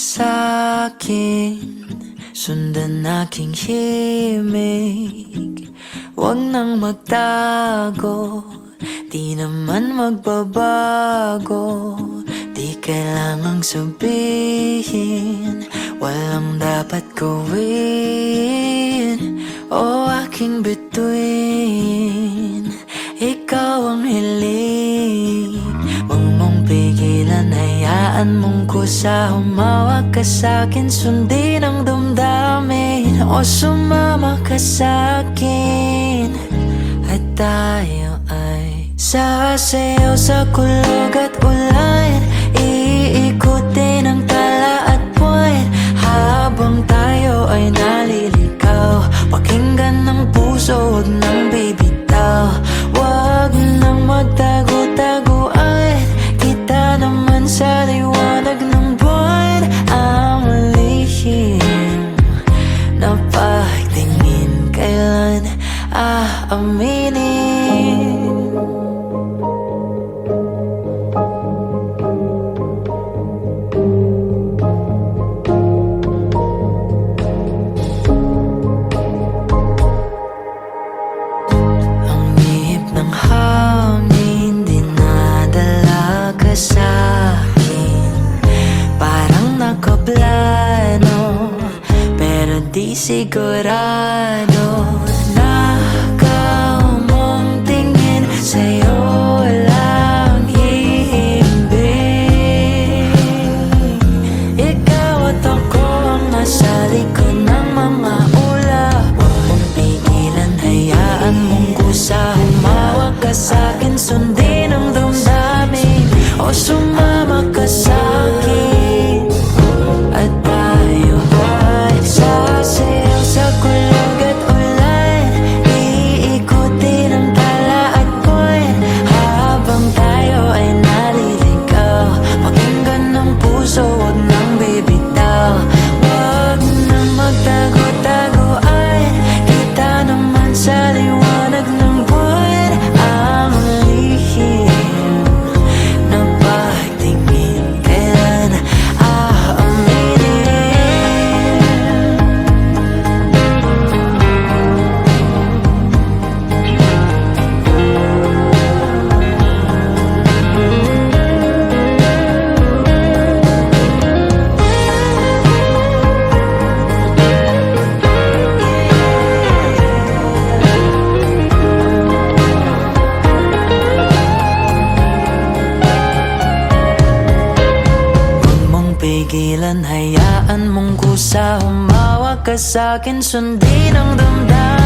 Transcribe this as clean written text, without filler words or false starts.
sa'kin, sundan aking himig. Huwag nang magtago, di naman magbabago. Di kailangang sabihin, walang dapat gawin. O aking bituin, ikaw ang hiling. Huwag mong pigilan, hayaan mong kusa. Humawak ka sa'kin, sundin ang damdamin. O sumama ka sa'kin, at tayo ay sasayaw sa kulog at ulan. Iikutin ang tala at buwan, habang tayo ay naliligaw. Pakinggan ng puso, huwag nang bibitaw. Huwag nang magtago-taguan, kita naman sa liwanag ng buwan. Ang lihim na pagtingin, kailan aaminin? Di sigurado na ikaw mong tingin, sa'yo lang hihimbing. Ikaw at ako ang nasa likod ng mga ulap. Huwag mong pigilan, hayaan mong kusa. Humawak ka sa'kin, sundin ang damdamin. O sumama ka sa'kin, at tayo ay sasayaw sa kulog at ulan. Iikutin ang tala at buwan, habang tayo ay naliligaw. Pakinggan ng puso, huwag nang bibitaw. Huwag nang magtago-taguan, kita naman sa liwanag ng buwan. Ang lihim na pagtingin, kailan aaminin? Pigilan, hayaan mong kusa. Humawak ka sa'kin, sundin ang damdamin.